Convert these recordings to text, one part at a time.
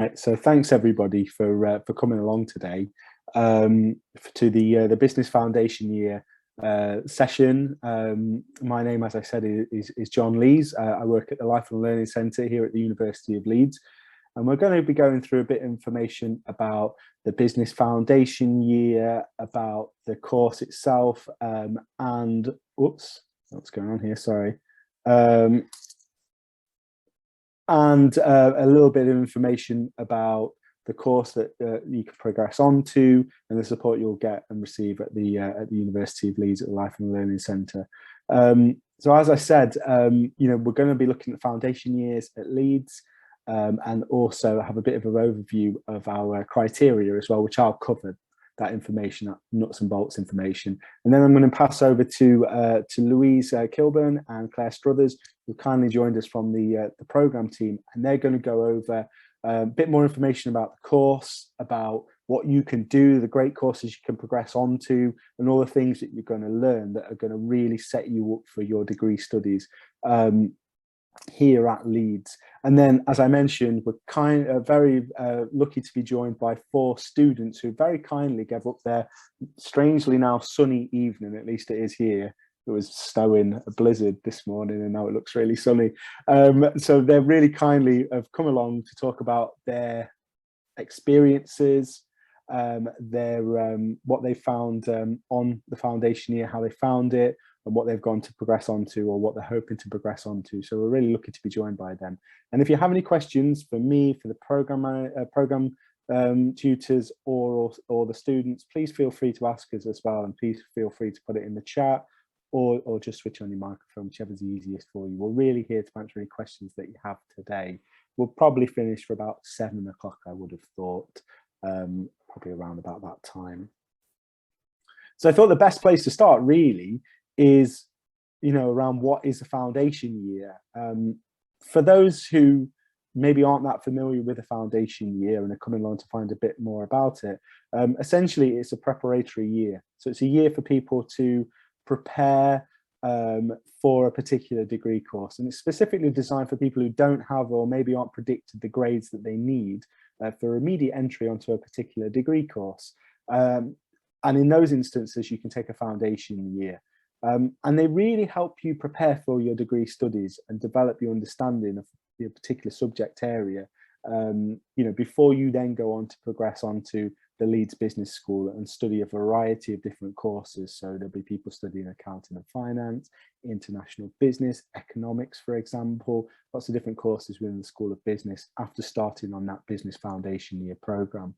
Right, so thanks everybody for coming along today to the Business Foundation Year session. My name, as I said, is John Lees. I work at the Life and Learning Centre here at the University of Leeds, and we're going to be going through a bit of information about the Business Foundation Year, about the course itself, and whoops, what's going on here? Sorry. And a little bit of information about the course that you can progress on to, and the support you'll get and receive at the University of Leeds at the Life and Learning Centre. So as I said, we're going to be looking at foundation years at Leeds, and also have a bit of an overview of our criteria as well, which I'll cover that information, that nuts and bolts information. And then I'm going to pass over to Louise Kilburn and Claire Struthers, who kindly joined us from the programme team, and they're going to go over a bit more information about the course, about what you can do, the great courses you can progress onto, and all the things that you're going to learn that are going to really set you up for your degree studies here at Leeds. And then, as I mentioned, we're very lucky to be joined by 4 students who very kindly gave up their strangely now sunny evening, at least it is here. It was snowing, a blizzard this morning, and now it looks really sunny. So they really kindly have come along to talk about their experiences, what they found on the foundation year, how they found it, and what they've gone to progress onto, or what they're hoping to progress onto. So we're really lucky to be joined by them. And if you have any questions for me, for the program tutors, or the students, please feel free to ask us as well, and please feel free to put it in the chat, or just switch on your microphone, whichever's easiest for you. We're really here to answer any questions that you have today. We'll probably finish for about 7 o'clock, I would have thought, probably around about that time. So I thought the best place to start really is, around what is a foundation year. For those who maybe aren't that familiar with a foundation year and are coming along to find a bit more about it, essentially it's a preparatory year. So it's a year for people to prepare for a particular degree course, and it's specifically designed for people who don't have, or maybe aren't predicted, the grades that they need for immediate entry onto a particular degree course. And in those instances, you can take a foundation year. And they really help you prepare for your degree studies and develop your understanding of your particular subject area, before you then go on to progress onto the Leeds Business School and study a variety of different courses. So there'll be people studying accounting and finance, international business, economics, for example, lots of different courses within the School of Business after starting on that Business Foundation Year programme.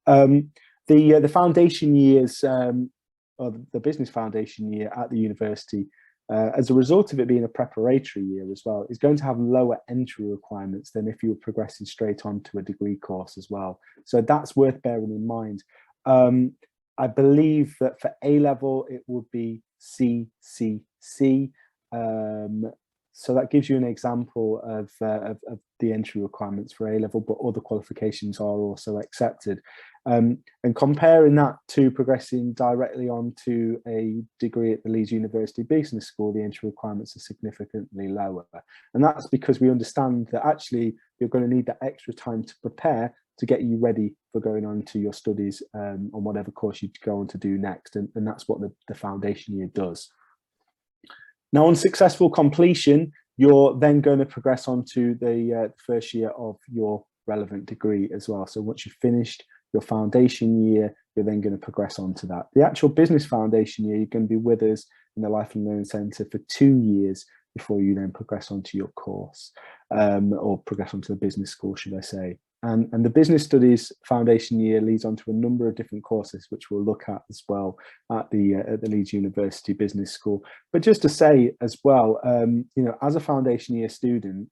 The foundation years, or the Business Foundation Year at the university, as a result of it being a preparatory year as well, is going to have lower entry requirements than if you were progressing straight on to a degree course as well. So that's worth bearing in mind. I believe that for A-level, it would be CCC. So that gives you an example of the entry requirements for A-level, but other qualifications are also accepted. And comparing that to progressing directly onto a degree at the Leeds University Business School, the entry requirements are significantly lower. And that's because we understand that actually you're going to need that extra time to prepare to get you ready for going on to your studies on whatever course you go on to do next. And that's what the foundation year does. Now, on successful completion, you're then going to progress on to the first year of your relevant degree as well. So once you've finished your foundation year, you're then going to progress on to that. The actual Business Foundation year, you're going to be with us in the Life and Learning Centre for 2 years before you then progress onto your course, or progress onto the business school, should I say. And the Business Studies Foundation year leads on to a number of different courses, which we'll look at as well at the Leeds University Business School. But just to say as well, as a foundation year student,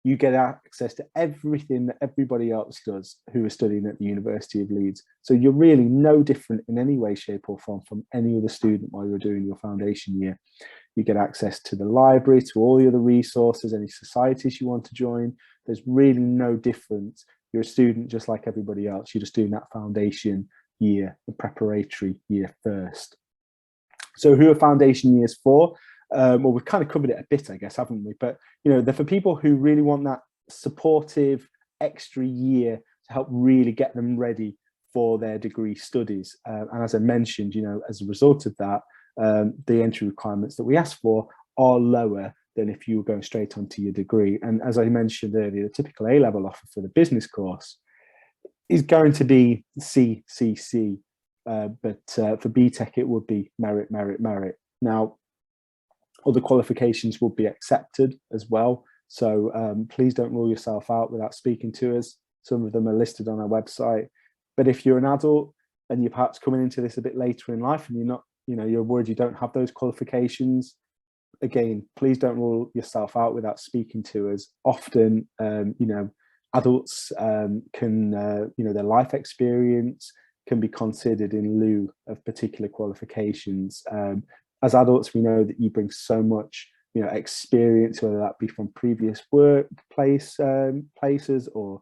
you get access to everything that everybody else does who is studying at the University of Leeds. So you're really no different in any way, shape or form from any other student while you're doing your foundation year. You get access to the library, to all the other resources, any societies you want to join. There's really no difference. You're a student just like everybody else. You're just doing that foundation year, the preparatory year first. So who are foundation years for? Well, we've kind of covered it a bit, I guess, haven't we? But, they're for people who really want that supportive extra year to help really get them ready for their degree studies. And as I mentioned, as a result of that, the entry requirements that we ask for are lower than if you were going straight onto your degree. And as I mentioned earlier, the typical A-level offer for the business course is going to be CCC, but for BTEC it would be merit, merit, merit. Now, other qualifications will be accepted as well, so please don't rule yourself out without speaking to us. Some of them are listed on our website. But if you're an adult and you're perhaps coming into this a bit later in life and you're not, you're worried you don't have those qualifications, again, please don't rule yourself out without speaking to us. Often, adults can, their life experience can be considered in lieu of particular qualifications. As adults, we know that you bring so much, experience, whether that be from previous workplace places or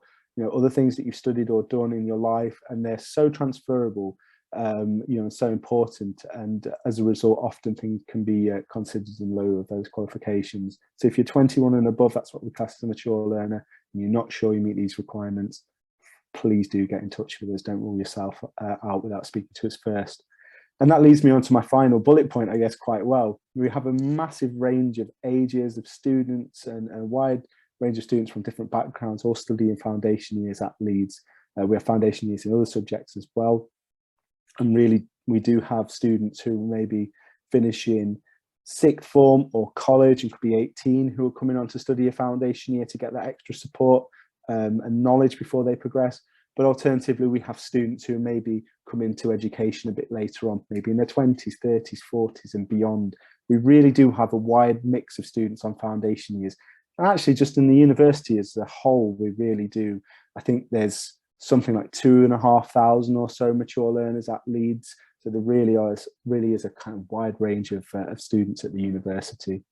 other things that you've studied or done in your life, and they're so transferable, and so important. And as a result, often things can be considered in lieu of those qualifications. So if you're 21 and above, that's what we class as a mature learner, and you're not sure you meet these requirements, please do get in touch with us. Don't rule yourself out without speaking to us first. And that leads me on to my final bullet point, I guess, quite well. We have a massive range of ages of students and a wide range of students from different backgrounds, all studying foundation years at Leeds. We have foundation years in other subjects as well. And really, we do have students who may be finishing sixth form or college and could be 18 who are coming on to study a foundation year to get that extra support and knowledge before they progress. But alternatively, we have students who maybe come into education a bit later on, maybe in their 20s, 30s, 40s and beyond. We really do have a wide mix of students on foundation years. And actually, just in the university as a whole, we really do. I think there's something like 2,500 or so mature learners at Leeds. So there really is a kind of wide range of students at the university.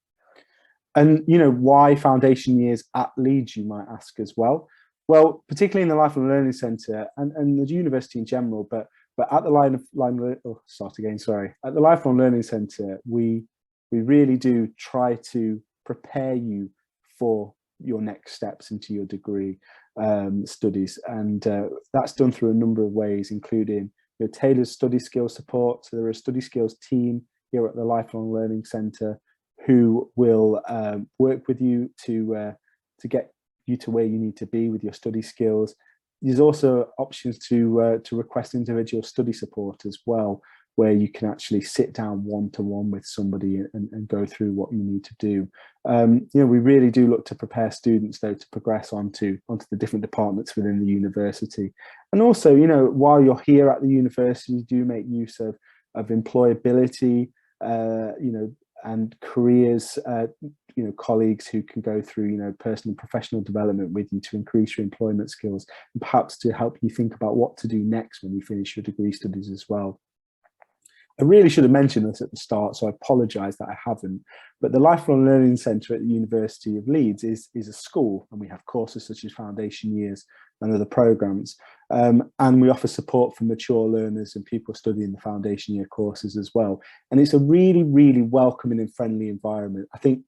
And, why foundation years at Leeds, you might ask as well. Well, particularly in the Lifelong Learning Centre and the university in general, but at the at the Lifelong Learning Centre, we really do try to prepare you for your next steps into your degree studies, and that's done through a number of ways, including tailored study skills support. So there are a study skills team here at the Lifelong Learning Centre who will work with you to get you to where you need to be with your study skills. There's also options to request individual study support as well, where you can actually sit down one-to-one with somebody and go through what you need to do. We really do look to prepare students though to progress onto the different departments within the university. And also, while you're here at the university, do make use of employability, and careers, colleagues who can go through, personal and professional development with you to increase your employment skills and perhaps to help you think about what to do next when you finish your degree studies as well. I really should have mentioned this at the start, so I apologise that I haven't. But the Lifelong Learning Centre at the University of Leeds is a school, and we have courses such as foundation years and other programmes. And we offer support for mature learners and people studying the foundation year courses as well. And it's a really, really welcoming and friendly environment. I think,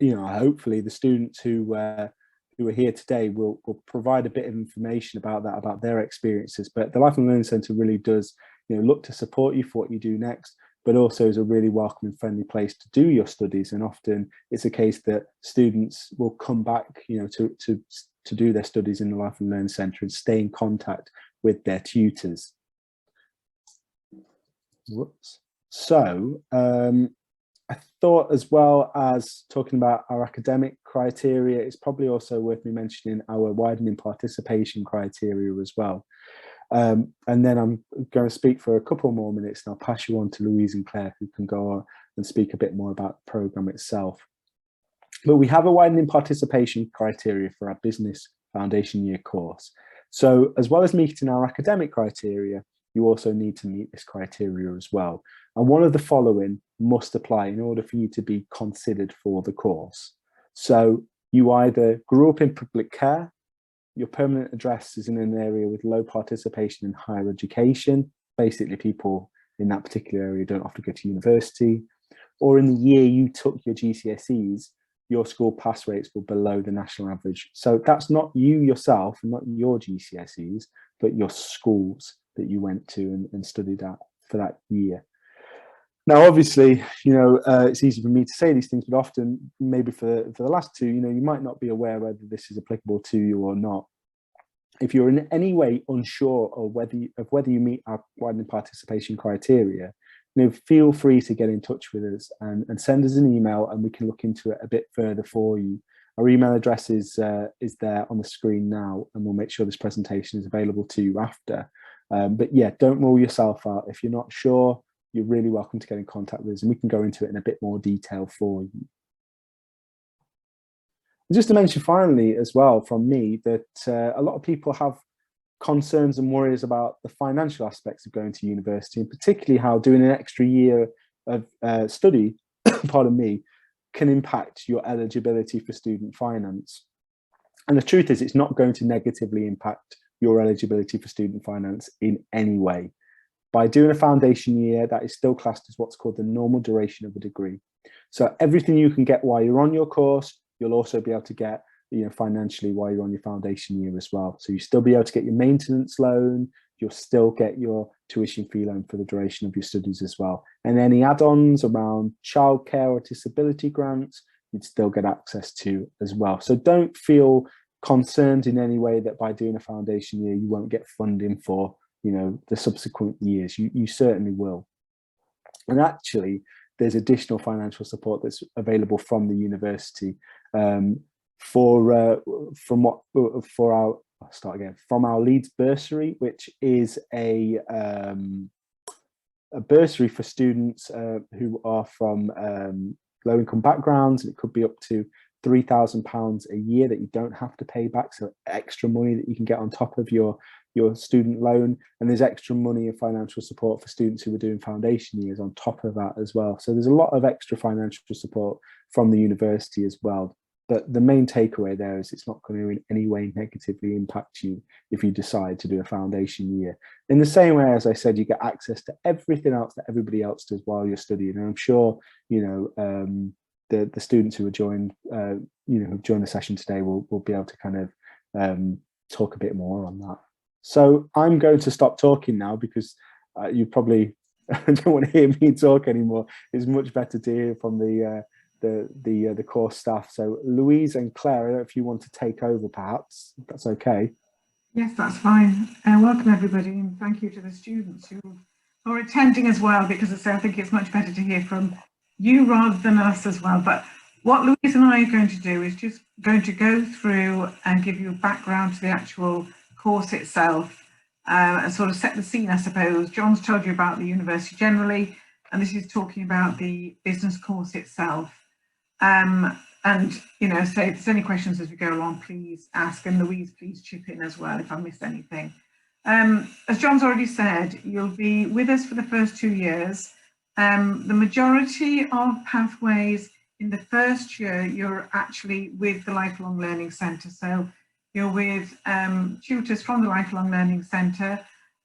hopefully the students who are here today will provide a bit of information about that, about their experiences. But the Lifelong Learning Centre really does look to support you for what you do next, but also is a really welcoming, friendly place to do your studies. And often it's a case that students will come back, to do their studies in the Lifelong Learning Centre and stay in contact with their tutors. Whoops. So I thought, as well as talking about our academic criteria, it's probably also worth me mentioning our widening participation criteria as well. And then I'm going to speak for a couple more minutes and I'll pass you on to Louise and Claire, who can go on and speak a bit more about the programme itself. But we have a widening participation criteria for our business foundation year course. So as well as meeting our academic criteria, you also need to meet this criteria as well. And one of the following must apply in order for you to be considered for the course. So you either grew up in public care, your permanent address is in an area with low participation in higher education. Basically, people in that particular area don't have to go to university. Or in the year you took your GCSEs, your school pass rates were below the national average. So that's not you yourself and not your GCSEs, but your schools that you went to and studied at for that year. Now, obviously, it's easy for me to say these things, but often, maybe for the last two, you might not be aware whether this is applicable to you or not. If you're in any way unsure of whether you meet our widening participation criteria, feel free to get in touch with us and send us an email, and we can look into it a bit further for you. Our email address is there on the screen now, and we'll make sure this presentation is available to you after. But yeah, don't rule yourself out. If you're not sure, you're really welcome to get in contact with us, and we can go into it in a bit more detail for you. And just to mention finally as well from me that a lot of people have concerns and worries about the financial aspects of going to university, and particularly how doing an extra year of study, pardon me, can impact your eligibility for student finance. And the truth is, it's not going to negatively impact your eligibility for student finance in any way. By doing a foundation year, that is still classed as what's called the normal duration of a degree. So everything you can get while you're on your course, you'll also be able to get financially while you're on your foundation year as well. So you still be able to get your maintenance loan, you'll still get your tuition fee loan for the duration of your studies as well. And any add-ons around childcare or disability grants, you'd still get access to as well. So don't feel concerned in any way that by doing a foundation year, you won't get funding for the subsequent years. You certainly will. And actually, there's additional financial support that's available from the university from our Leeds bursary, which is a bursary for students who are from low-income backgrounds. It could be up to £3,000 a year that you don't have to pay back, so extra money that you can get on top of your student loan. And there's extra money and financial support for students who are doing foundation years on top of that as well. So there's a lot of extra financial support from the university as well. But the main takeaway there is it's not going to in any way negatively impact you if you decide to do a foundation year. In the same way, as I said, you get access to everything else that everybody else does while you're studying. And I'm sure, the students who are joined, who've joined the session today will be able to kind of talk a bit more on that. So I'm going to stop talking now, because you probably don't want to hear me talk anymore. It's much better to hear from the course staff. So Louise and Claire, I don't know if you want to take over, perhaps, if that's okay. Yes, that's fine. Welcome everybody, and thank you to the students who are attending as well, because I think it's much better to hear from you rather than us as well. But what Louise and I are going to do is just going to go through and give you a background to the actual course itself, and sort of set the scene, I suppose. John's told you about the university generally, and this is talking about the business course itself. And so if there's any questions as we go along, please ask, and Louise, please chip in as well if I missed anything. As John's already said, you'll be with us for the first 2 years. The majority of pathways in the first year, you're actually with the Lifelong Learning Centre. So you're with tutors from the Lifelong Learning Centre.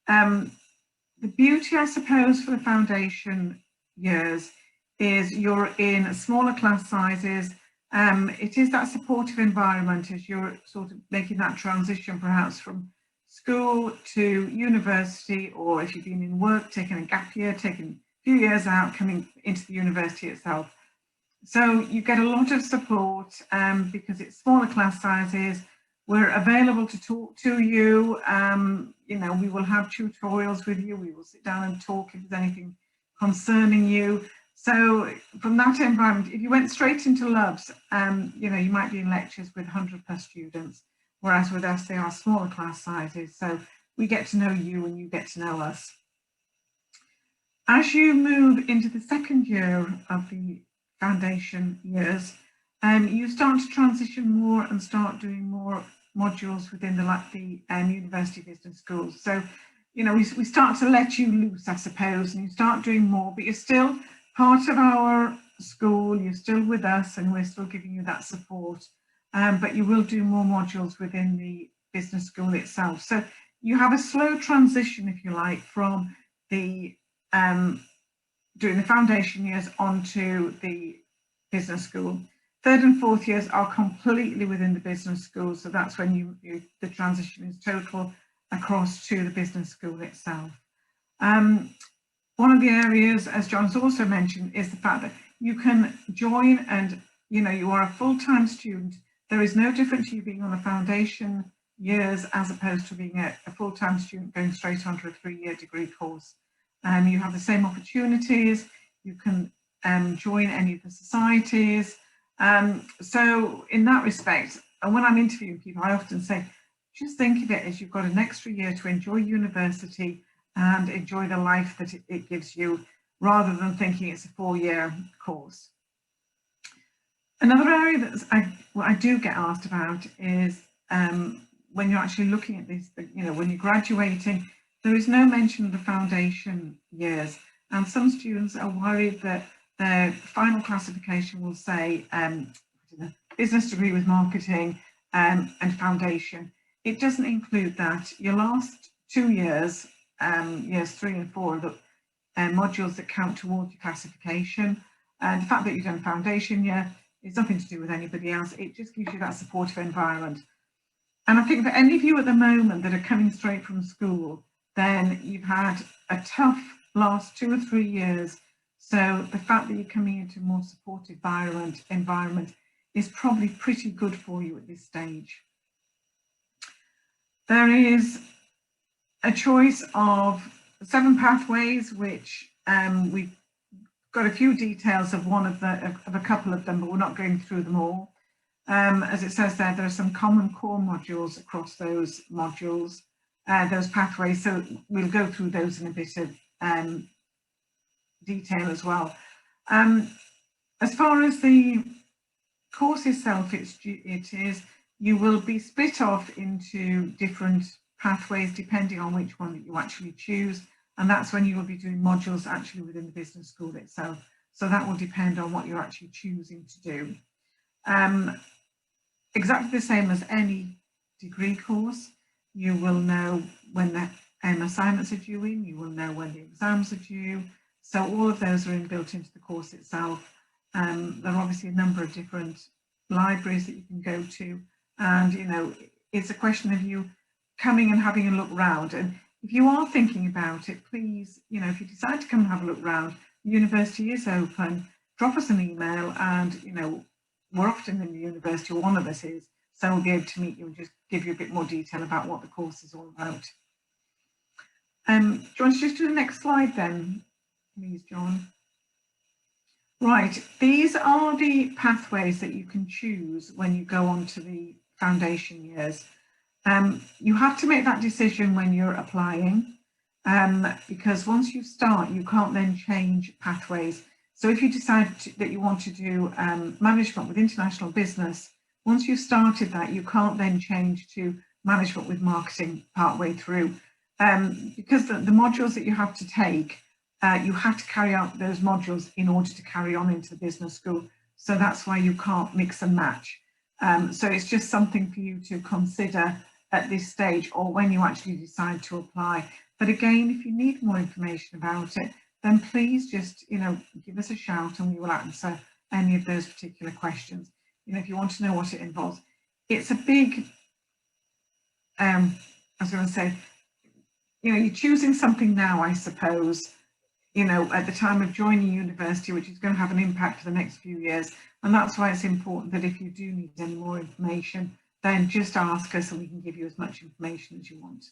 The beauty, I suppose, for the foundation years is you're in smaller class sizes. It is that supportive environment as you're sort of making that transition perhaps from school to university, or if you've been in work, taking a gap year, taking a few years out, coming into the university itself. So you get a lot of support because it's smaller class sizes. We're available to talk to you. We will have tutorials with you. We will sit down and talk if there's anything concerning you. So from that environment, if you went straight into LUBs, you might be in lectures with 100+ students, whereas with us, they are smaller class sizes. So we get to know you and you get to know us. As you move into the second year of the foundation years, you start to transition more and start doing more modules within the University Business School. So, we start to let you loose, I suppose, and you start doing more, but you're still part of our school, you're still with us, and we're still giving you that support. But you will do more modules within the business school itself. So you have a slow transition, if you like, from the doing the foundation years onto the business school. Third and fourth years are completely within the business school, so that's when the transition is total across to the business school itself. One of the areas, as John's also mentioned, is the fact that you can join and, you are a full-time student. There is no difference to you being on a foundation years as opposed to being a full-time student going straight onto a 3-year degree course. You have the same opportunities. You can join any of the societies. So in that respect, and when I'm interviewing people, I often say, just think of it as you've got an extra year to enjoy university and enjoy the life that it gives you, rather than thinking it's a 4-year course. Another area that I do get asked about is when you're actually looking at this, when you're graduating, there is no mention of the foundation years. And some students are worried that their final classification will say business degree with marketing and foundation. It doesn't include that. Your last 2 years, years 3 and 4, are the modules that count towards your classification. And the fact that you've done foundation year is nothing to do with anybody else. It just gives you that supportive environment. And I think for any of you at the moment that are coming straight from school, then you've had a tough last 2 or 3 years. So the fact that you're coming into a more supportive environment is probably pretty good for you at this stage. There is a choice of 7 pathways, which we've got a few details of a couple of them, but we're not going through them all. As it says there are some common core modules across those modules, those pathways. So we'll go through those in a bit of detail as well. As far as the course itself, you will be split off into different pathways depending on which one that you actually choose, and that's when you will be doing modules actually within the business school itself. So that will depend on what you're actually choosing to do. Exactly the same as any degree course, you will know when the assignments are due in, you will know when the exams are due. So all of those are inbuilt into the course itself. There are obviously a number of different libraries that you can go to, and it's a question of you coming and having a look round. And if you are thinking about it, please, if you decide to come and have a look round, the university is open. Drop us an email, and we're often in the university, or one of us is, so we'll be able to meet you and just give you a bit more detail about what the course is all about. Do you want to just do the next slide then, please, John? Right, these are the pathways that you can choose when you go on to the foundation years. You have to make that decision when you're applying, because once you start, you can't then change pathways. So if you decide that you want to do management with international business, once you've started that, you can't then change to management with marketing partway through, because the modules that you have to take, you have to carry out those modules in order to carry on into the business school. So that's why you can't mix and match. So it's just something for you to consider at this stage, or when you actually decide to apply. But again, if you need more information about it, then please just give us a shout and we will answer any of those particular questions. If you want to know what it involves, it's a big, I was going to say, you're choosing something now, I suppose, at the time of joining university, which is going to have an impact for the next few years. And that's why it's important that if you do need any more information, then just ask us and we can give you as much information as you want.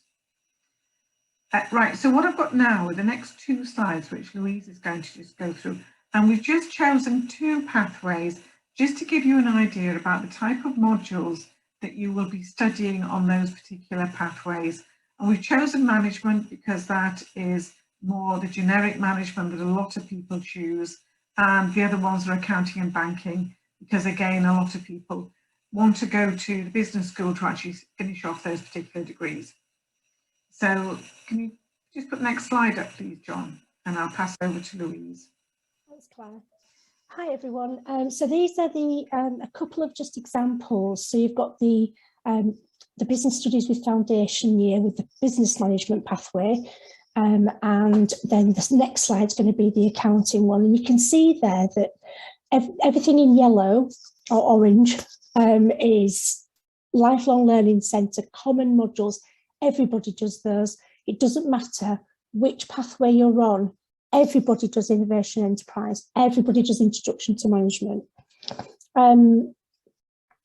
Right, so what I've got now are the next 2 slides, which Louise is going to just go through. And we've just chosen 2 pathways just to give you an idea about the type of modules that you will be studying on those particular pathways. And we've chosen management because that is more the generic management that a lot of people choose. And the other ones are accounting and banking, because again, a lot of people want to go to the business school to actually finish off those particular degrees. So can you just put the next slide up, please, John? And I'll pass over to Louise. Thanks, Claire. Hi, everyone. So these are the a couple of just examples. So you've got the business studies with foundation year with the business management pathway. And then the next slide is going to be the accounting one. And you can see there that everything in yellow or orange, is lifelong learning centre, common modules. Everybody does those. It doesn't matter which pathway you're on. Everybody does innovation enterprise. Everybody does introduction to management.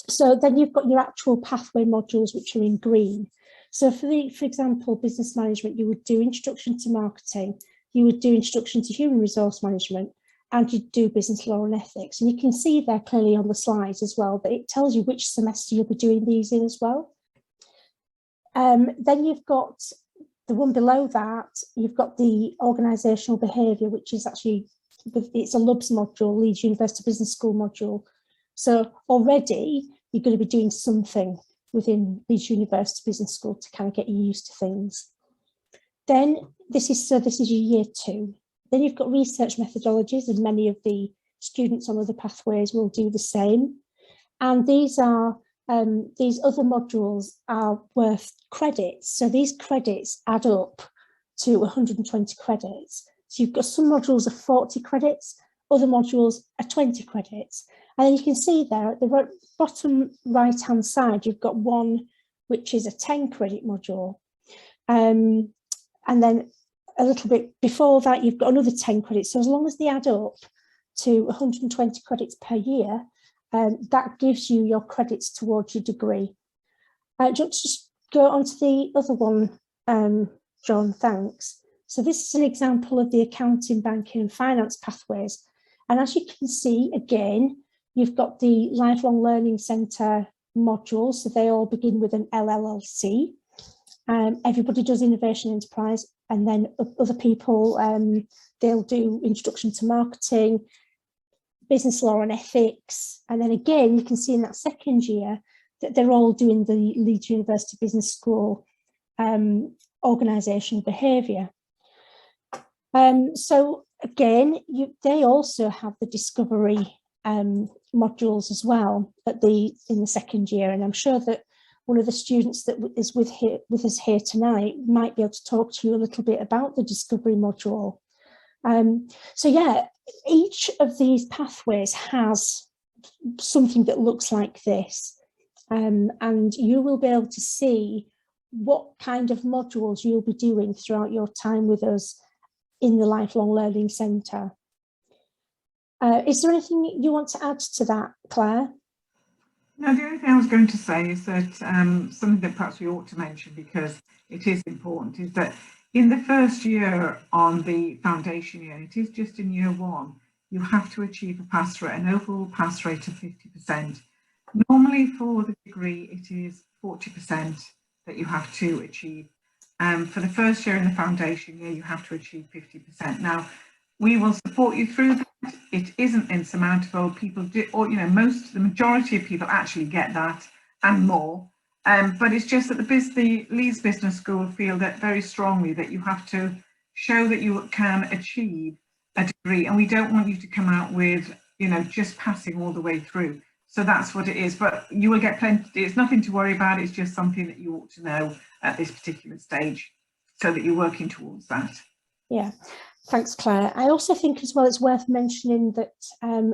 So then you've got your actual pathway modules, which are in green. So for example, business management, you would do introduction to marketing, you would do introduction to human resource management, and you'd do business law and ethics. And you can see there clearly on the slides as well, that it tells you which semester you'll be doing these in as well. Then you've got the one below that, you've got the organisational behaviour, which is actually, it's a LUBS module, Leeds University Business School module. So already you're going to be doing something within Leeds University Business School to kind of get you used to things. Then this is your year 2. Then you've got research methodologies, and many of the students on other pathways will do the same. And these other modules are worth credits. So these credits add up to 120 credits. So you've got some modules are 40 credits, other modules are 20 credits. And then you can see there at the bottom right-hand side, you've got one which is a 10 credit module. And then a little bit before that, you've got another 10 credits. So as long as they add up to 120 credits per year, that gives you your credits towards your degree. Just go on to the other one, John, thanks. So this is an example of the accounting, banking and finance pathways. And as you can see, again, you've got the Lifelong Learning Centre modules. So they all begin with an LLLC. Everybody does innovation enterprise, and then other people, they'll do introduction to marketing, business law and ethics. And then again, you can see in that second year that they're all doing the Leeds University Business School organisational behaviour. So again, they also have the discovery modules as well in the second year. And I'm sure that one of the students that is with us here tonight might be able to talk to you a little bit about the discovery module. So yeah, each of these pathways has something that looks like this, and you will be able to see what kind of modules you'll be doing throughout your time with us in the Lifelong Learning Centre. Is there anything you want to add to that, Claire? No, the only thing I was going to say is that something that perhaps we ought to mention, because it is important, is that in the first year on the foundation year, it is just in year 1, you have to achieve a pass rate, an overall pass rate of 50%. Normally for the degree, it is 40% that you have to achieve. For the first year in the foundation year, you have to achieve 50%. Now, we will support you through that. It isn't insurmountable. People do, or the majority of people actually get that and more. But it's just that the Leeds Business School feel that very strongly that you have to show that you can achieve a degree, and we don't want you to come out with just passing all the way through. So that's what it is. But you will get plenty. It's nothing to worry about. It's just something that you ought to know at this particular stage, so that you're working towards that. Yeah. Thanks, Claire. I also think as well it's worth mentioning that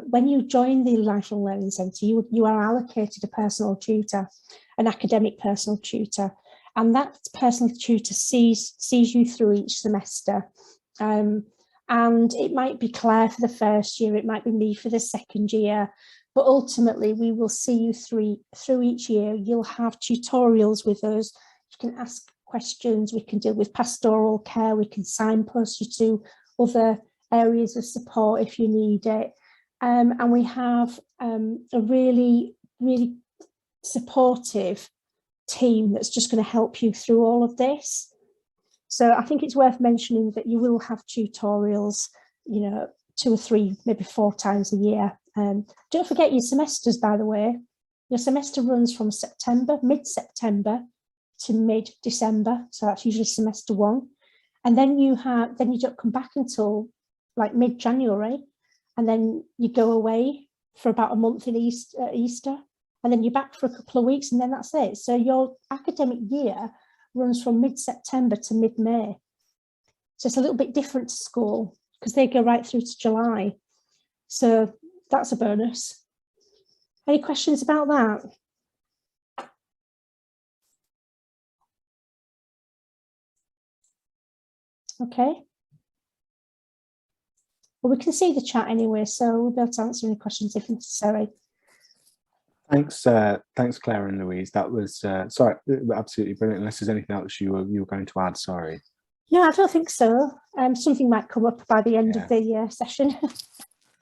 when you join the Lifelong Learning Centre, you are allocated a personal tutor, an academic personal tutor, and that personal tutor sees you through each semester. And it might be Claire for the first year, it might be me for the second year, but ultimately we will see you through each year. You'll have tutorials with us. You can ask questions, we can deal with pastoral care, we can signpost you to other areas of support if you need it. And we have a really, really supportive team that's just going to help you through all of this. So I think it's worth mentioning that you will have tutorials, 2 or 3, maybe 4 times a year. Don't forget your semesters, by the way. Your semester runs from mid-September to mid-December. So that's usually semester 1. And then you don't come back until like mid-January, and then you go away for about a month in Easter, and then you're back for a couple of weeks, and then that's it. So your academic year runs from mid-September to mid-May. So it's a little bit different to school because they go right through to July. So that's a bonus. Any questions about that? Okay. Well, we can see the chat anyway, so we'll be able to answer any questions if necessary. Thanks, thanks, Claire and Louise. That was sorry, absolutely brilliant. Unless there's anything else you were going to add, sorry. No, I don't think so. Something might come up by the end of the session.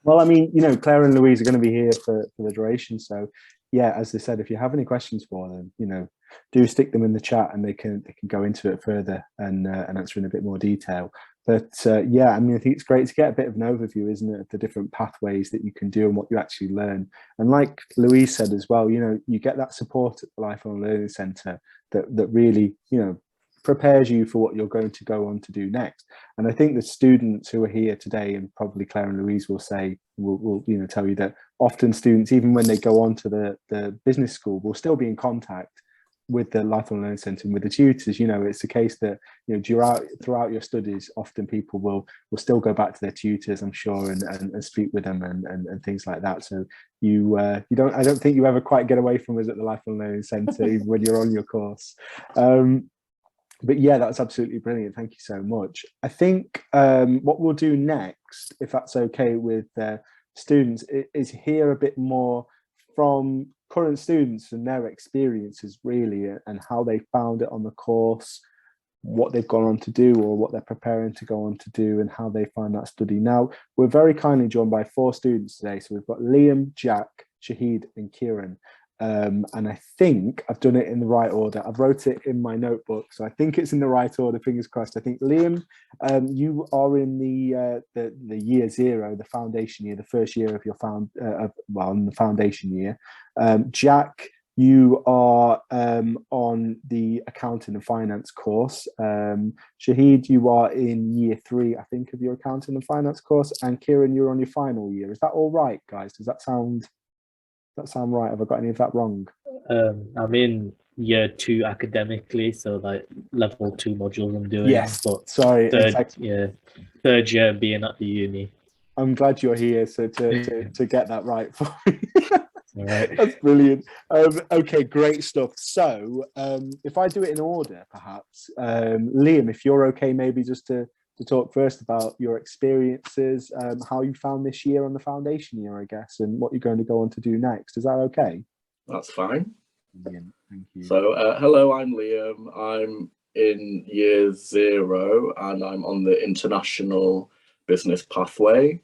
Well, I mean, you know, Claire and Louise are going to be here for the duration. So, yeah, as they said, if you have any questions for them, you know, do stick them in the chat, and they can go into it further and answer in a bit more detail. But yeah, I mean, I think it's great to get a bit of an overview, isn't it, of the different pathways that you can do and what you actually learn. And like Louise said as well, you know, you get that support at the Lifelong Learning Centre that really, you know, prepares you for what you're going to go on to do next. And I think the students who are here today, and probably Claire and Louise will say, will you know, tell you that often students, even when they go on to the business school, will still be in contact with the Lifelong Learning Centre and with the tutors. You know, it's the case that, you know, throughout your studies, often people will still go back to their tutors, I'm sure, and speak with them and things like that. So I don't think you ever quite get away from us at the Lifelong Learning Centre, even when you're on your course. But yeah, that's absolutely brilliant. Thank you so much. I think what we'll do next, if that's okay with students, is hear a bit more from current students and their experiences, really, and how they found it on the course, what they've gone on to do or what they're preparing to go on to do, and how they find that study. Now, we're very kindly joined by 4 students today. So we've got Liam, Jack, Shahed and Kieran. And I think I've done it in the right order. I've wrote it in my notebook, so I think it's in the right order, fingers crossed. I think Liam, you are in the year 0, the foundation year, the first year of your in the foundation year. Jack, you are on the accounting and finance course. Shahed, you are in year 3, I think, of your accounting and finance course, and Kieran, you're on your final year. Is that all right, guys? Does that sound right? Have I got any of that wrong? I'm in year 2 academically, so like level 2 modules I'm doing. Yes, but sorry. Third year being at the uni. I'm glad you're here, so to get that right for me. All right. That's brilliant. Okay, great stuff. So if I do it in order, perhaps, Liam, if you're okay, maybe just to talk first about your experiences, how you found this year on the foundation year, I guess, and what you're going to go on to do next. Is that okay? That's fine. Brilliant, thank you. So hello, I'm Liam. I'm in year 0 and I'm on the international business pathway.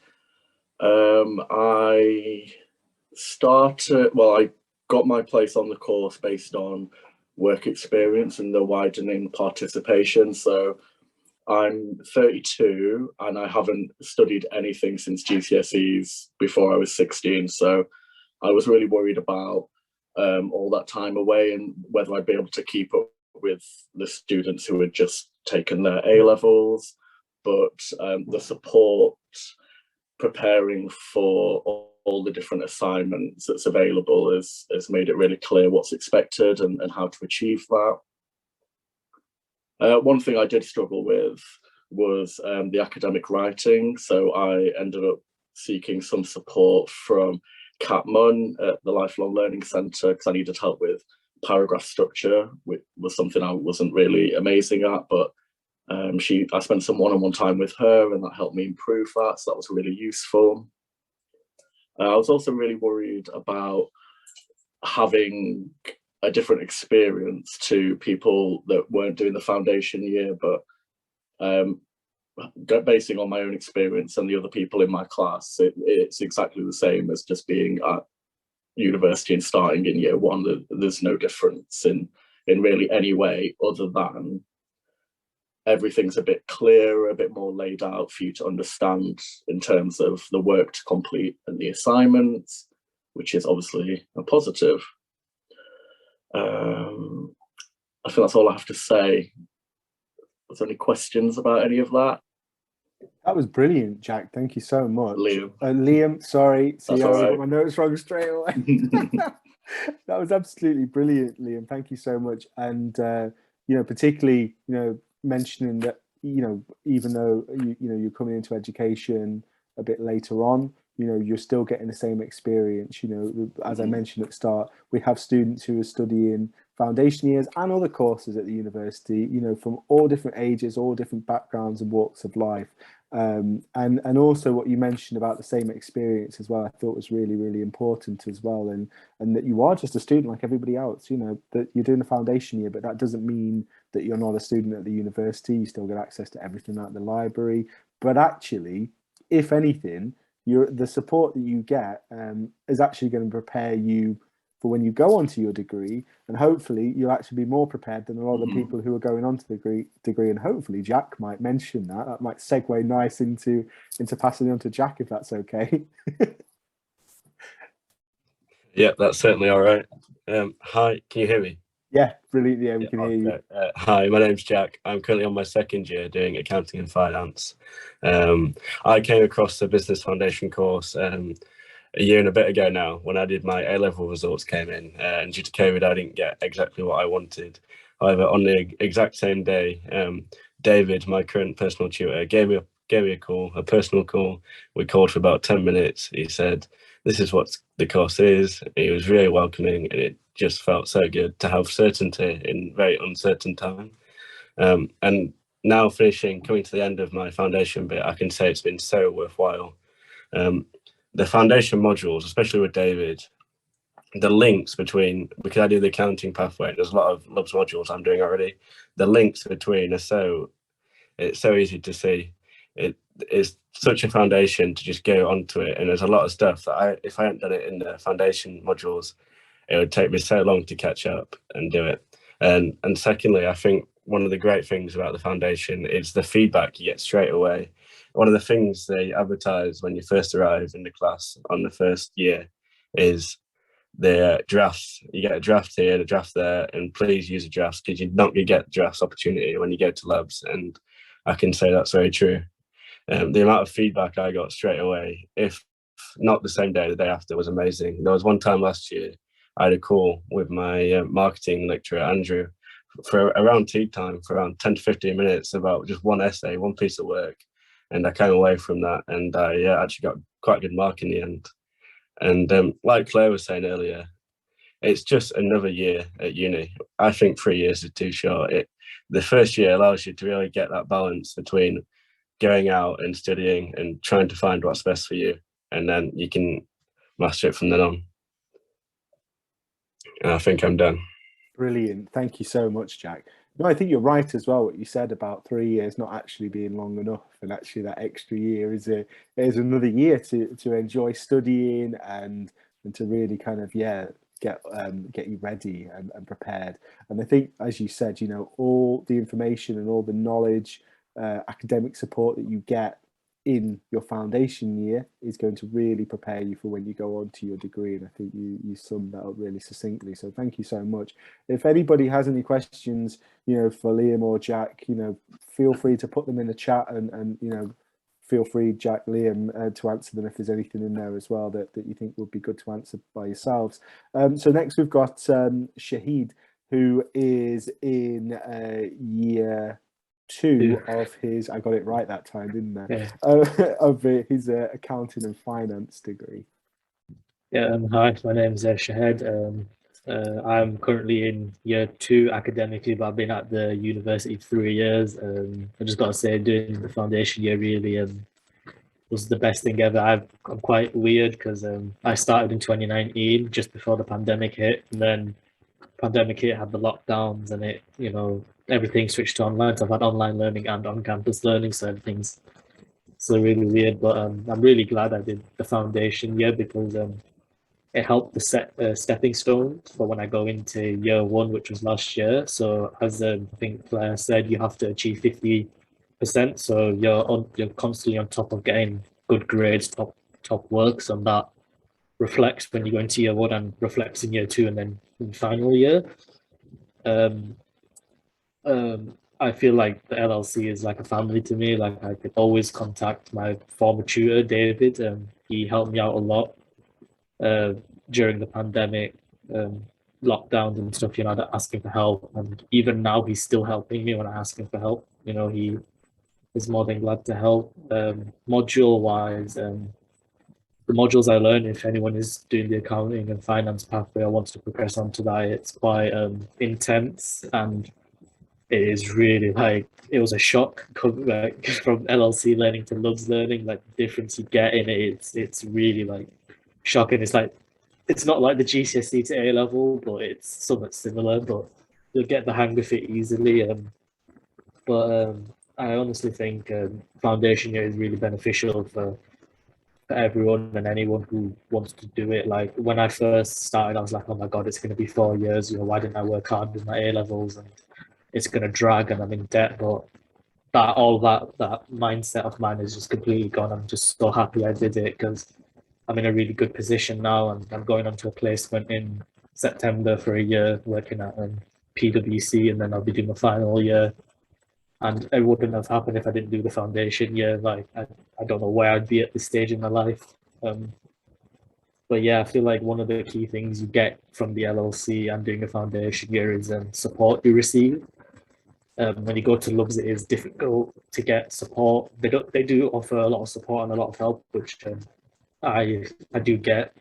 I got my place on the course based on work experience and the widening participation. So I'm 32 and I haven't studied anything since GCSEs before I was 16. So I was really worried about all that time away and whether I'd be able to keep up with the students who had just taken their A-levels. But the support preparing for all the different assignments that's available has made it really clear what's expected and how to achieve that. One thing I did struggle with was the academic writing. So I ended up seeking some support from Kat Munn at the Lifelong Learning Centre because I needed help with paragraph structure, which was something I wasn't really amazing at, but I spent some one-on-one time with her and that helped me improve that, so that was really useful. I was also really worried about having a different experience to people that weren't doing the foundation year, but basing on my own experience and the other people in my class, it's exactly the same as just being at university and starting in year 1. There's no difference in really any way other than everything's a bit clearer, a bit more laid out for you to understand in terms of the work to complete and the assignments, which is obviously a positive. I think that's all I have to say. Was there any questions about any of that? That was brilliant, Jack. Thank you so much. Liam, sorry. See, I right. got my notes wrong straight away. That was absolutely brilliant, Liam. Thank you so much. And you know, particularly, you know, mentioning that, you know, even though you're coming into education a bit later on, you know, you're still getting the same experience. You know, as I mentioned at the start, we have students who are studying foundation years and other courses at the university, you know, from all different ages, all different backgrounds and walks of life. And also what you mentioned about the same experience as well, I thought was really, really important as well. And that you are just a student like everybody else, you know, that you're doing a foundation year, but that doesn't mean that you're not a student at the university. You still get access to everything at the library. But actually, if anything, the support that you get is actually going to prepare you for when you go onto your degree, and hopefully you'll actually be more prepared than a lot of the people who are going on to the degree. And hopefully Jack might mention that. That might segue nice into passing on to Jack, if that's okay. Yeah, that's certainly all right. Hi, can you hear me? Yeah, brilliant. Yeah, we can hear you. Hi, my name's Jack. I'm currently on my second year doing accounting and finance. I came across the business foundation course a year and a bit ago now, when I did my A-level results came in, and due to COVID I didn't get exactly what I wanted. However, on the exact same day, David, my current personal tutor, gave me a personal call. We called for about 10 minutes. He said, "This is what the course is." He was really welcoming, and it just felt so good to have certainty in very uncertain time. And now coming to the end of my foundation bit, I can say it's been so worthwhile. The foundation modules, especially with David, the links between, because I do the accounting pathway, there's a lot of LUBS modules I'm doing already. The links between are it's so easy to see. It is such a foundation to just go onto it, and there's a lot of stuff that if I hadn't done it in the foundation modules, it would take me so long to catch up and do it. And secondly, I think one of the great things about the foundation is the feedback you get straight away. One of the things they advertise when you first arrive in the class on the first year is the drafts. You get a draft here, a draft there, and please use a draft, because you're not going to get drafts opportunity when you go to labs. And I can say that's very true. The amount of feedback I got straight away, if not the same day, the day after, was amazing. There was one time last year, I had a call with my marketing lecturer, Andrew, for around tea time, for around 10 to 15 minutes about just one essay, one piece of work. And I came away from that, and I actually got quite a good mark in the end. And like Claire was saying earlier, it's just another year at uni. I think 3 years is too short. The first year allows you to really get that balance between going out and studying and trying to find what's best for you, and then you can master it from then on. And I think I'm done. Brilliant. Thank you so much, Jack. No, I think you're right as well, what you said about 3 years not actually being long enough, and actually that extra year is another year to enjoy studying and to really kind of get you ready and prepared. And I think, as you said, you know, all the information and all the knowledge, academic support that you get in your foundation year is going to really prepare you for when you go on to your degree. And I think you summed that up really succinctly. So thank you so much. If anybody has any questions, you know, for Liam or Jack, you know, feel free to put them in the chat, and you know, feel free, Jack, Liam, to answer them if there's anything in there as well that you think would be good to answer by yourselves. So next we've got Shahed, who is in year 2 of his, I got it right that time, didn't I? Yeah. Of his accounting and finance degree. Yeah, hi, my name is Shahed. I'm currently in year 2 academically, but I've been at the university 3 years. I just got to say, doing the foundation year really was the best thing ever. I'm quite weird because I started in 2019, just before the pandemic hit, and then pandemic hit, had the lockdowns, and it, you know, everything switched to online. So I've had online learning and on-campus learning, so everything's so really weird. But I'm really glad I did the foundation year, because it helped to set stepping stones for when I go into year 1, which was last year. So as I think Claire said, you have to achieve 50%. So you're constantly on top of getting good grades, top works, and that reflects when you go into year 1 and reflects in year 2 and then in final year. I feel like the LLC is like a family to me. Like, I could always contact my former tutor, David. He helped me out a lot during the pandemic, lockdowns and stuff, you know, asking for help. And even now, he's still helping me when I ask him for help. You know, he is more than glad to help. Module wise, the modules I learned, if anyone is doing the accounting and finance pathway or wants to progress onto that, it's quite intense, and it is really like, it was a shock like, from LLC learning to LUBS learning, like the difference you get in it, it's really like shocking. It's like, it's not like the GCSE to A level, but it's somewhat similar, but you'll get the hang of it easily. But I honestly think foundation year is really beneficial for everyone and anyone who wants to do it. Like when I first started, I was like, oh my God, it's going to be 4 years. You know, why didn't I work hard with my A levels? And it's going to drag and I'm in debt. But that mindset of mine is just completely gone. I'm just so happy I did it because I'm in a really good position now, and I'm going on to a placement in September for a year working at PwC, and then I'll be doing my final year. And it wouldn't have happened if I didn't do the foundation year. Like I don't know where I'd be at this stage in my life. But yeah, I feel like one of the key things you get from the LLC and doing a foundation year is support you receive. When you go to LUBS, it is difficult to get support. They do offer a lot of support and a lot of help, which I do get,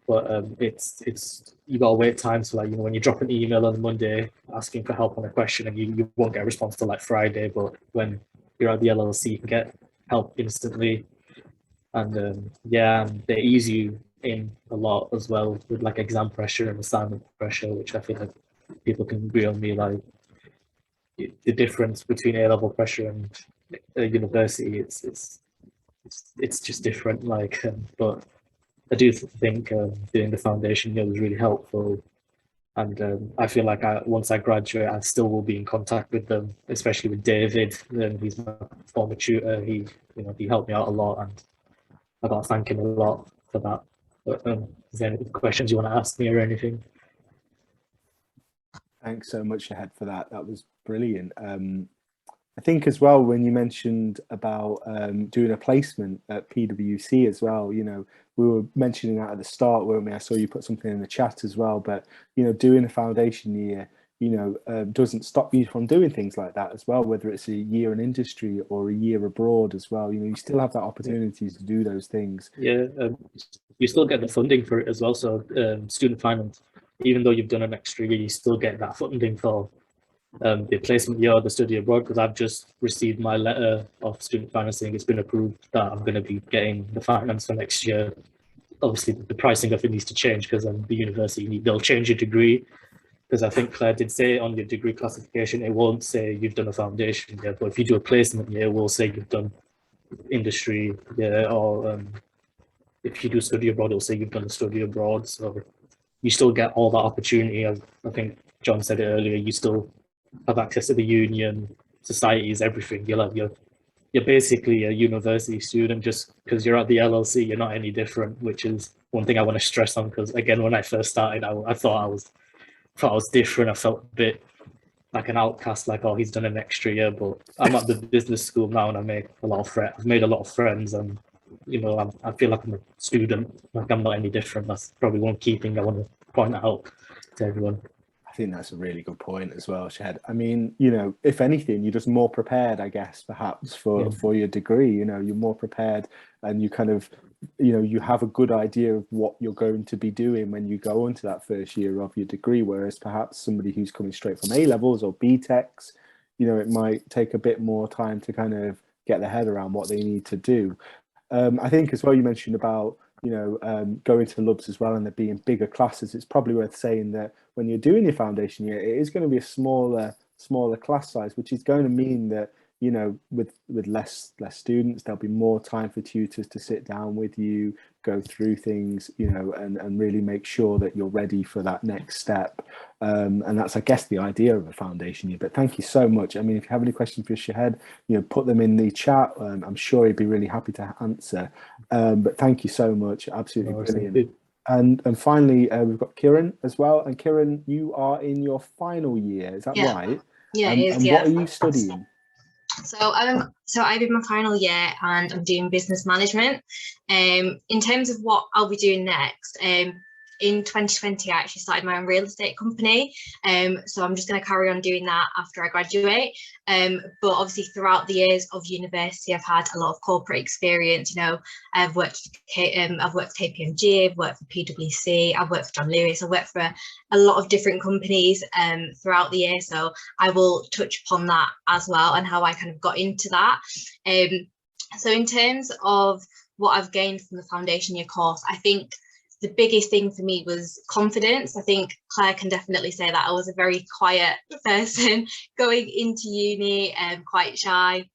but it's you gotta wait times. So like, you know, when you drop an email on Monday asking for help on a question and you won't get a response till like Friday, but when you're at the LLC you can get help instantly. And yeah, and they ease you in a lot as well with like exam pressure and assignment pressure, which I feel like people can agree on me, like the difference between A-level pressure and a university, it's just different. Like but I do think doing the foundation year was really helpful, and I feel like once I graduate, I still will be in contact with them, especially with David. He's my former tutor. He helped me out a lot, and I got to thank him a lot for that. But is there any questions you want to ask me or anything? Thanks so much, Shahed, for that. That was brilliant. I think as well, when you mentioned about doing a placement at PwC as well, you know, we were mentioning that at the start, weren't we? I saw you put something in the chat as well, but, you know, doing a foundation year, you know, doesn't stop you from doing things like that as well, whether it's a year in industry or a year abroad as well. You know, you still have that opportunity to do those things. Yeah, you still get the funding for it as well. So student finance, even though you've done an extra year, you still get that funding for the placement year or the study abroad, because I've just received my letter of student financing. It's been approved that I'm going to be getting the finance for next year. Obviously, the pricing of it needs to change because the university, they'll change your degree. Because I think Claire did say on your degree classification, it won't say you've done a foundation year, but if you do a placement year, it will say you've done industry year, or if you do study abroad, it'll say you've done a study abroad. So you still get all that opportunity. I think John said it earlier, you still have access to the union, societies, everything. You're basically a university student. Just because you're at the LLC, you're not any different, which is one thing I want to stress on, because again, when I first started, I thought I was different. I felt a bit like an outcast, like, oh, he's done an extra year. But I'm at the business school now, and I've made a lot of friends, and you know, I feel like I'm a student, like I'm not any different. That's probably one key thing I want to point out to everyone. I think that's a really good point as well, Shahed. I mean, you know, if anything, you're just more prepared, I guess, perhaps for your degree. You know, you're more prepared, and you kind of, you know, you have a good idea of what you're going to be doing when you go into that first year of your degree. Whereas perhaps somebody who's coming straight from A levels or BTECs, you know, it might take a bit more time to kind of get their head around what they need to do. I think as well, you mentioned about, you know, going to LUBS as well, and there being bigger classes. It's probably worth saying that when you're doing your foundation year, it is going to be a smaller class size, which is going to mean that, you know, with less students, there'll be more time for tutors to sit down with you, go through things, you know, and really make sure that you're ready for that next step. And that's, I guess, the idea of a foundation year. But thank you so much. I mean, if you have any questions for Shahed, you know, put them in the chat. I'm sure he'd be really happy to answer. But thank you so much. Absolutely brilliant. And finally, we've got Kieran as well. And Kieran, you are in your final year. Is that right? Yeah, it is. And what are you studying? So I'm in my final year, and I'm doing business management. In terms of what I'll be doing next, in 2020, I actually started my own real estate company. So I'm just going to carry on doing that after I graduate. But obviously throughout the years of university, I've had a lot of corporate experience. You know, I've worked for KPMG, I've worked for PwC, I've worked for John Lewis, I've worked for a lot of different companies throughout the year. So I will touch upon that as well and how I kind of got into that. So in terms of what I've gained from the foundation year course, I think the biggest thing for me was confidence. I think Claire can definitely say that I was a very quiet person going into uni and quite shy.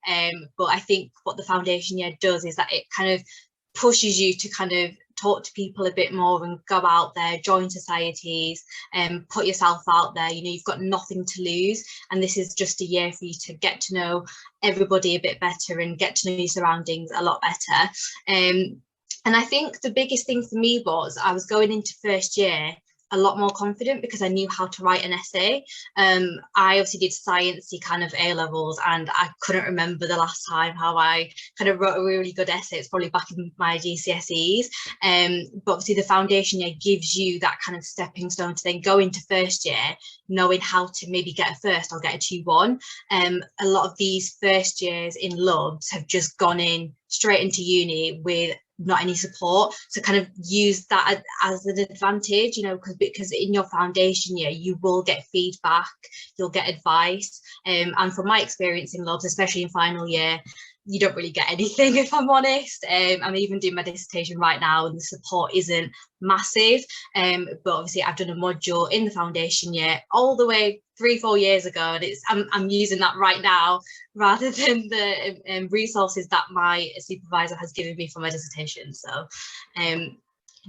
But I think what the foundation year does is that it kind of pushes you to kind of talk to people a bit more and go out there, join societies, and put yourself out there. You know, you've got nothing to lose, and this is just a year for you to get to know everybody a bit better and get to know your surroundings a lot better. And I think the biggest thing for me was I was going into first year a lot more confident because I knew how to write an essay. I obviously did sciencey kind of A levels, and I couldn't remember the last time how I kind of wrote a really good essay. It's probably back in my GCSEs. But obviously the foundation year gives you that kind of stepping stone to then go into first year, knowing how to maybe get a first or get a 2-1. A lot of these first years in LUBs have just gone in straight into uni with not any support, so kind of use that as an advantage, you know, because in your foundation year you will get feedback, you'll get advice, and from my experience in LUBs, especially in final year, you don't really get anything, if I'm honest. I'm even doing my dissertation right now and the support isn't massive, but obviously I've done a module in the foundation year all the way 3-4 years ago, and I'm using that right now rather than the resources that my supervisor has given me for my dissertation. So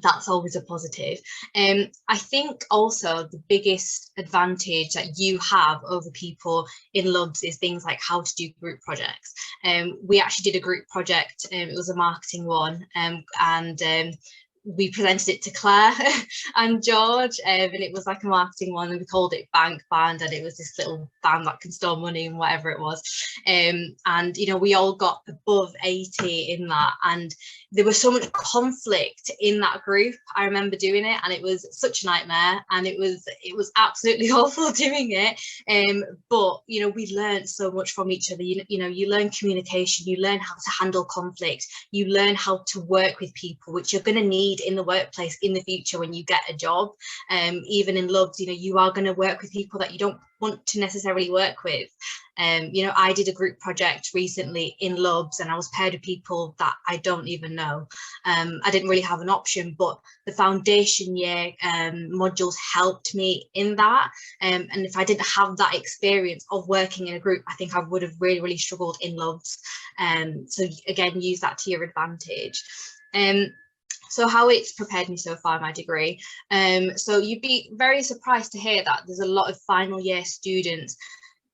that's always a positive. I think also the biggest advantage that you have over people in LUBs is things like how to do group projects. We actually did a group project, it was a marketing one, and we presented it to Claire and George, and it was like a marketing one, and we called it Bank Band, and it was this little band that can store money and whatever it was. And you know, we all got above 80 in that, and there was so much conflict in that group. I remember doing it, and it was such a nightmare, and it was absolutely awful doing it. But you know, we learned so much from each other. You know, you learn communication, you learn how to handle conflict, you learn how to work with people, which you're going to need in the workplace in the future when you get a job. Even in LUBs, you know, you are going to work with people that you don't want to necessarily work with. You know, I did a group project recently in LUBs, and I was paired with people that I don't even know. I didn't really have an option, but the foundation year modules helped me in that. And if I didn't have that experience of working in a group, I think I would have really struggled in LUBs. So again, use that to your advantage. So how it's prepared me so far in my degree. So you'd be very surprised to hear that there's a lot of final year students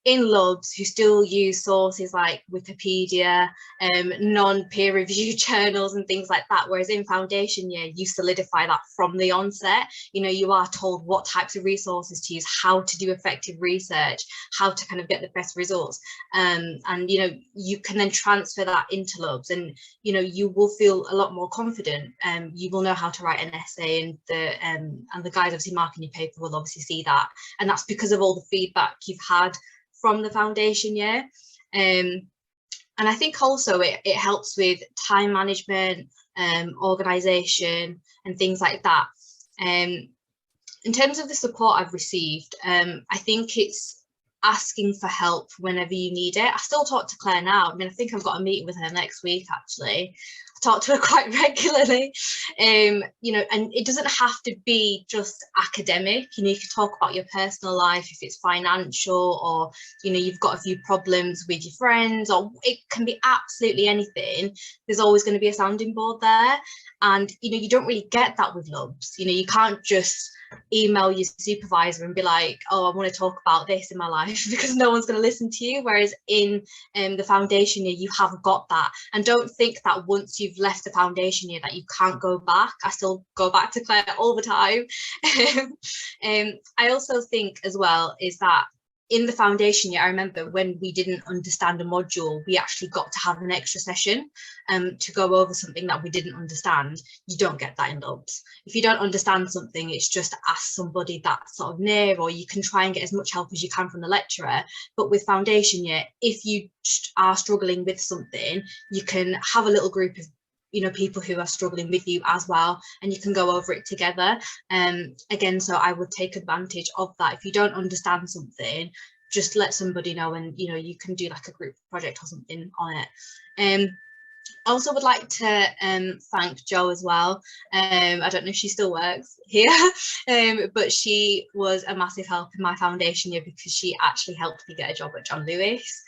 in LUBs who still use sources like Wikipedia, non-peer reviewed journals and things like that, whereas in foundation year you solidify that from the onset. You know, you are told what types of resources to use, how to do effective research, how to kind of get the best results, and you know, you can then transfer that into LUBs, and you know, you will feel a lot more confident. You will know how to write an essay, and the guys obviously marking your paper will obviously see that, and that's because of all the feedback you've had from the foundation year. And I think also it helps with time management, organisation and things like that. In terms of the support I've received, I think it's asking for help whenever you need it. I still talk to Claire now. I mean, I think I've got a meeting with her next week actually. I talk to her quite regularly, you know, and it doesn't have to be just academic. You know, you can talk about your personal life, if it's financial, or you know, you've got a few problems with your friends, or it can be absolutely anything. There's always going to be a sounding board there, and you know, you don't really get that with LUBs. You know, you can't just email your supervisor and be like, oh, I want to talk about this in my life, because no one's going to listen to you. Whereas in the foundation year, you have got that. And don't think that once you've left the foundation year that you can't go back. I still go back to Claire all the time. I also think as well is that in the foundation year, I remember when we didn't understand a module, we actually got to have an extra session to go over something that we didn't understand. You don't get that in LUBs. If you don't understand something, it's just to ask somebody that's sort of near, or you can try and get as much help as you can from the lecturer. But with foundation year, if you are struggling with something, you can have a little group of people who are struggling with you as well, and you can go over it together. Again, so I would take advantage of that. If you don't understand something, just let somebody know, and you can do like a group project or something on it. I also would like to thank Jo as well. I don't know if she still works here, but she was a massive help in my foundation year because she actually helped me get a job at John Lewis.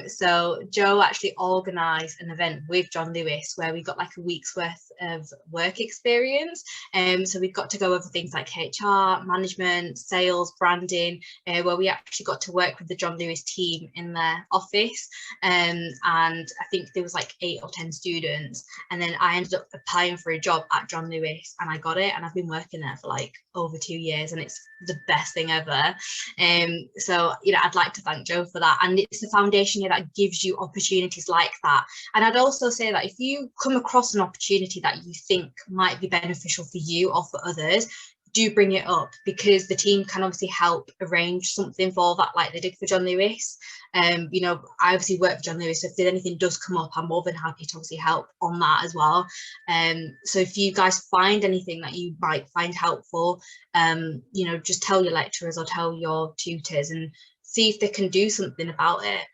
So Jo actually organised an event with John Lewis where we got like a week's worth of work experience. So we got to go over things like HR, management, sales, branding, where we actually got to work with the John Lewis team in their office. And I think there was like 8 or 10 students, and then I ended up applying for a job at John Lewis and I got it, and I've been working there for like over 2 years, and it's the best thing ever. So I'd like to thank Jo for that, and it's the foundation year that gives you opportunities like that. And I'd also say that if you come across an opportunity that you think might be beneficial for you or for others, do bring it up, because the team can obviously help arrange something for that, like they did for John Lewis. I obviously work for John Lewis, so if anything does come up, I'm more than happy to obviously help on that as well. So if you guys find anything that you might find helpful, just tell your lecturers or tell your tutors and see if they can do something about it,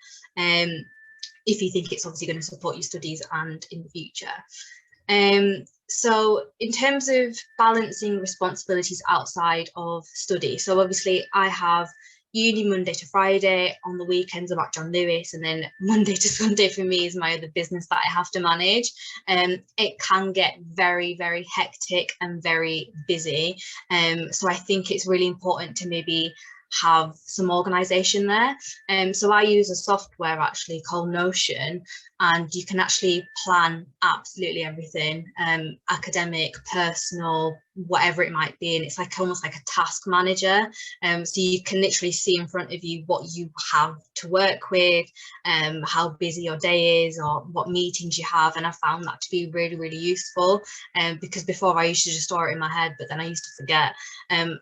if you think it's obviously going to support your studies and in the future. So in terms of balancing responsibilities outside of study, so obviously I have uni Monday to Friday, on the weekends I'm at John Lewis, and then Monday to Sunday for me is my other business that I have to manage. It can get very, very hectic and very busy. So I think it's really important to maybe have some organization there. So I use a software actually called Notion, and you can actually plan absolutely everything, academic, personal, whatever it might be, and it's like almost like a task manager. So you can literally see in front of you what you have to work with, how busy your day is, or what meetings you have, and I found that to be really, really useful, because before I used to just store it in my head, but then I used to forget.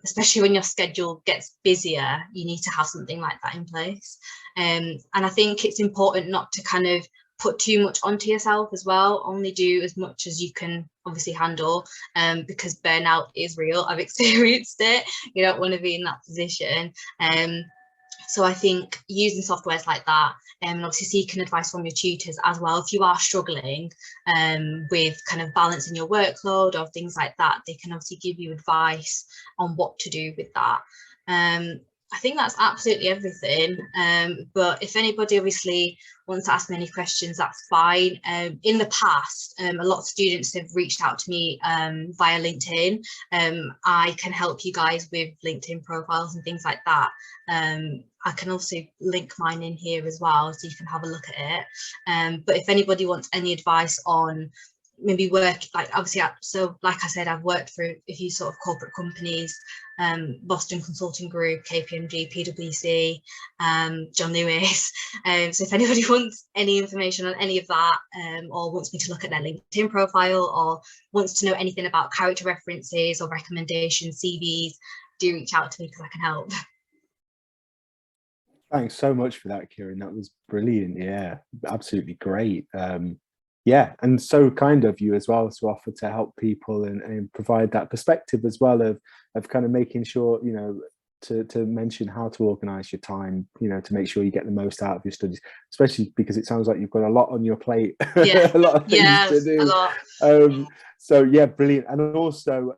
Especially when your schedule gets busier, you need to have something like that in place. And I think it's important not to kind of put too much onto yourself as well. Only do as much as you can obviously handle, because burnout is real. I've experienced it. You don't want to be in that position. So I think using softwares like that, and obviously seeking advice from your tutors as well, if you are struggling with kind of balancing your workload or things like that, they can obviously give you advice on what to do with that. I think that's absolutely everything. But if anybody obviously wants to ask me any questions, that's fine. In the past, a lot of students have reached out to me via LinkedIn. I can help you guys with LinkedIn profiles and things like that. I can also link mine in here as well, so you can have a look at it. But if anybody wants any advice on maybe work, like obviously, so like I said, I've worked for a few sort of corporate companies, Boston Consulting Group, KPMG, PwC, John Lewis. So if anybody wants any information on any of that, or wants me to look at their LinkedIn profile, or wants to know anything about character references or recommendations, CVs, do reach out to me because I can help. Thanks so much for that, Kieran. That was brilliant. Yeah, absolutely great. Yeah, and so kind of you as well to offer to help people and provide that perspective as well of kind of making sure, to mention how to organize your time, to make sure you get the most out of your studies, especially because it sounds like you've got a lot on your plate. Yeah. A lot of things to do. A lot. So yeah, brilliant. And also,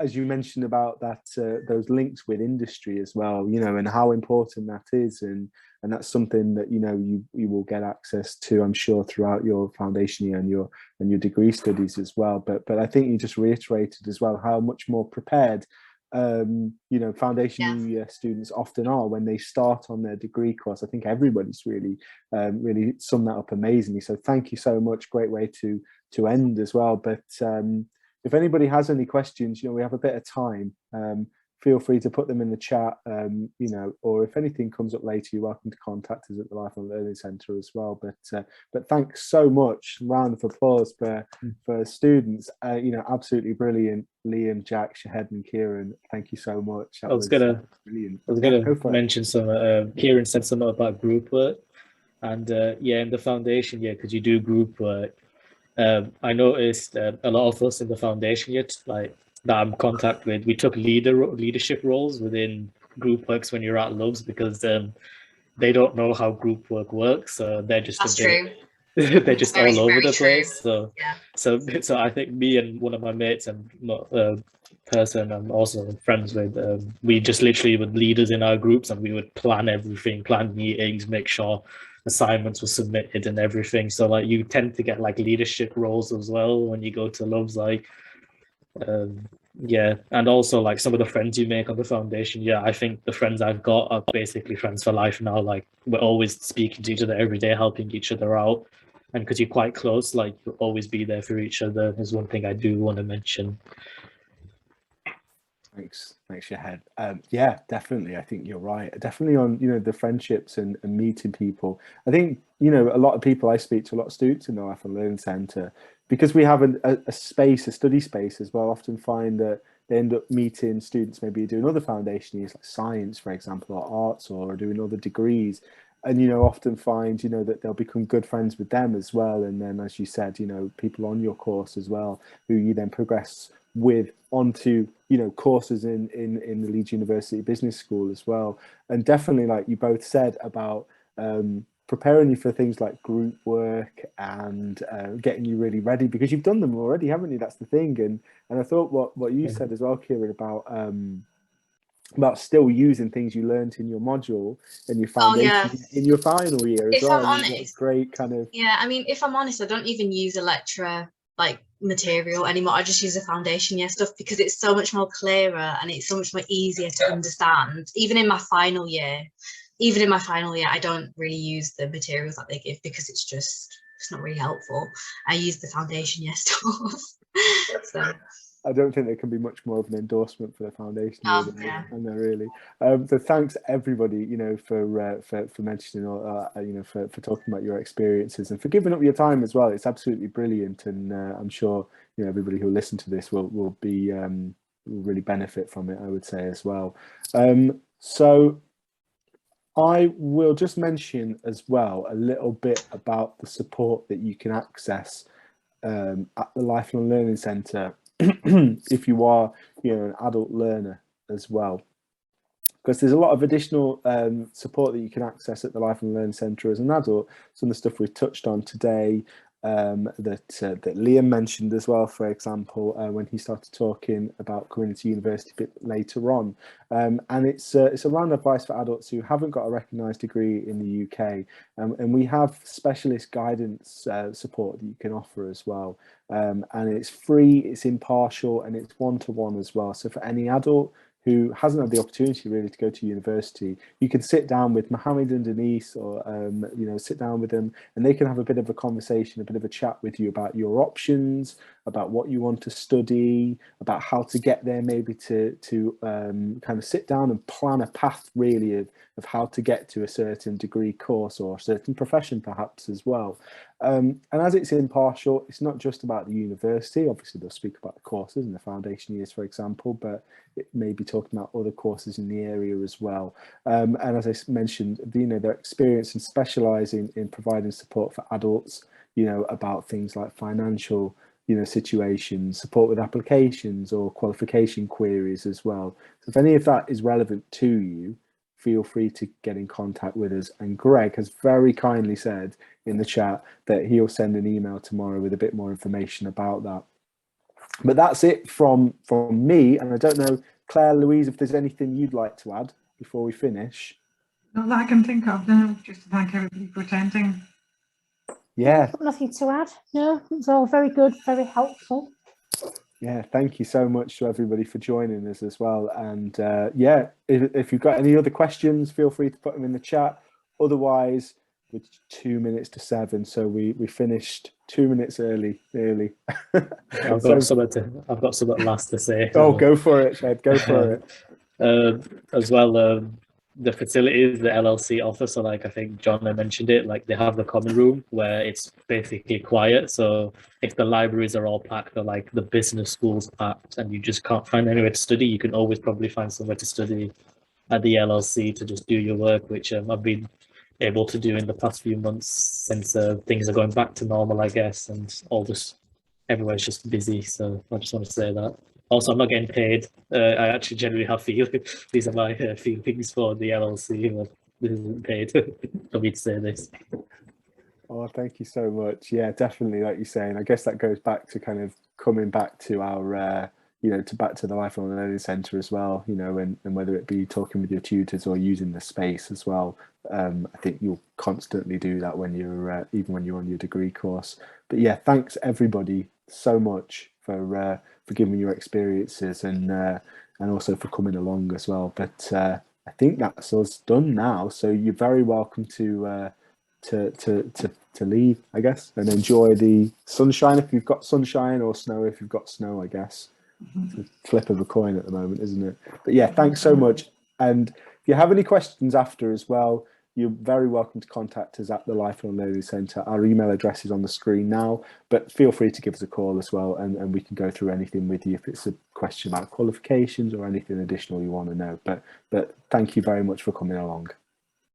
as you mentioned about that, those links with industry as well, and how important that is, and that's something that you will get access to, I'm sure, throughout your foundation year and your degree studies as well. But I think you just reiterated as well how much more prepared foundation year students often are when they start on their degree course. I think everybody's really summed that up amazingly. So thank you so much. Great way to end as well. But if anybody has any questions, we have a bit of time feel free to put them in the chat, you know, or if anything comes up later, you're welcome to contact us at the Lifelong Learning Centre as well. But thanks so much. Round of applause for students. You know, absolutely brilliant. Liam, Jack, Shahed, and Kieran, thank you so much. That was brilliant. I was gonna mention some. Kieran said something about group work, and yeah, in the foundation, yeah, because you do group work. I noticed a lot of us in the foundation yet, like that I'm in contact with, we took leadership roles within group works when you're at Loves, because they don't know how group work works, so they're just they're just all over the place. So yeah. So I think me and one of my mates and person I'm also friends with, we just literally were leaders in our groups, and we would plan everything, plan meetings, make sure assignments were submitted and everything. So like you tend to get like leadership roles as well when you go to Loves, like yeah. And also like some of the friends you make on the foundation, yeah, I think the friends I've got are basically friends for life now. Like we're always speaking to each other every day, helping each other out, and because you're quite close, like you'll always be there for each other. There's one thing I do want to mention. Thanks, Shahed. Yeah, definitely. I think you're right. Definitely on, you know, the friendships and meeting people. I think, you know, a lot of people, I speak to a lot of students in the Lifelong Learning Centre, because we have a space, a study space as well, often find that they end up meeting students maybe doing other foundation years like science, for example, or arts, or doing other degrees. And, you know, often find, you know, that they'll become good friends with them as well. And then, as you said, you know, people on your course as well, who you then progress with onto, you know, courses in the Leeds University Business School as well. And definitely, like you both said about preparing you for things like group work and getting you really ready, because you've done them already, haven't you? That's the thing. And I thought what you said as well, Kieran, about still using things you learned in your module and your foundation in your final year as well. I'm honest, great kind of. Yeah, I mean, if I'm honest, I don't even use a lecturer like material anymore. I just use the foundation year stuff, because it's so much more clearer and it's so much more easier to understand. Even in my final year, I don't really use the materials that they give, because it's not really helpful. I use the foundation year stuff. So I don't think there can be much more of an endorsement for the foundation. Yeah. I know, really. So thanks everybody, you know, for mentioning, you know, for talking about your experiences and for giving up your time as well. It's absolutely brilliant, and I'm sure, you know, everybody who will listen to this will be will really benefit from it, I would say as well. So I will just mention as well a little bit about the support that you can access at the Lifelong Learning Centre if you are, you know, an adult learner as well, because there's a lot of additional support that you can access at the Lifelong Learning Centre as an adult. Some of the stuff we've touched on today, that Liam mentioned as well, for example, when he started talking about coming into university a bit later on, and it's around advice for adults who haven't got a recognised degree in the UK, and we have specialist guidance support that you can offer as well, and it's free, it's impartial, and it's one-to-one as well. So for any adult who hasn't had the opportunity really to go to university, you can sit down with Mohammed and Denise, or you know, sit down with them, and they can have a bit of a conversation, a bit of a chat with you about your options, about what you want to study, about how to get there, maybe to kind of sit down and plan a path really of how to get to a certain degree course or a certain profession perhaps as well. And as it's impartial, it's not just about the university. Obviously they'll speak about the courses and the foundation years, for example, but it may be talking about other courses in the area as well. And as I mentioned, you know, they're experienced and specialising in providing support for adults, you know, about things like financial, you know, situations, support with applications or qualification queries as well. So if any of that is relevant to you, feel free to get in contact with us. And Greg has very kindly said in the chat that he'll send an email tomorrow with a bit more information about that. But that's it from me. And I don't know, Claire, Louise, if there's anything you'd like to add before we finish. Not that I can think of, no, just to thank everybody for attending. Yeah. I've got nothing to add. No, it's all very good, very helpful. Yeah, thank you so much to everybody for joining us as well. And yeah, if you've got any other questions, feel free to put them in the chat. Otherwise, with 2 minutes to 7, so we finished 2 minutes early. I've got something last to say. Oh, go for it, Shahed, go for it. As well, the facilities the LLC offer. So like I think John mentioned it, like they have the common room where it's basically quiet. So if the libraries are all packed or like the business school's packed and you just can't find anywhere to study, you can always probably find somewhere to study at the LLC to just do your work, which I've been able to do in the past few months since things are going back to normal, I guess, and everywhere's just busy. So I just want to say that. Also, I'm not getting paid. I actually generally have feelings. These are my feelings for the LLC. But this isn't paid for me to say this. Oh, thank you so much. Yeah, definitely, like you're saying. I guess that goes back to kind of coming back to our, back to the Lifelong Learning Centre as well, and whether it be talking with your tutors or using the space as well. I think you'll constantly do that when you're, even when you're on your degree course. But yeah, thanks everybody so much for giving your experiences and also for coming along as well. But I think that's us done now. So you're very welcome to leave, I guess, and enjoy the sunshine if you've got sunshine, or snow if you've got snow, I guess. It's a flip of a coin at the moment, isn't it? But yeah, thanks so much. And if you have any questions after as well, you're very welcome to contact us at the Lifelong Learning Centre. Our email address is on the screen now, but feel free to give us a call as well, and we can go through anything with you if it's a question about qualifications or anything additional you want to know. But thank you very much for coming along.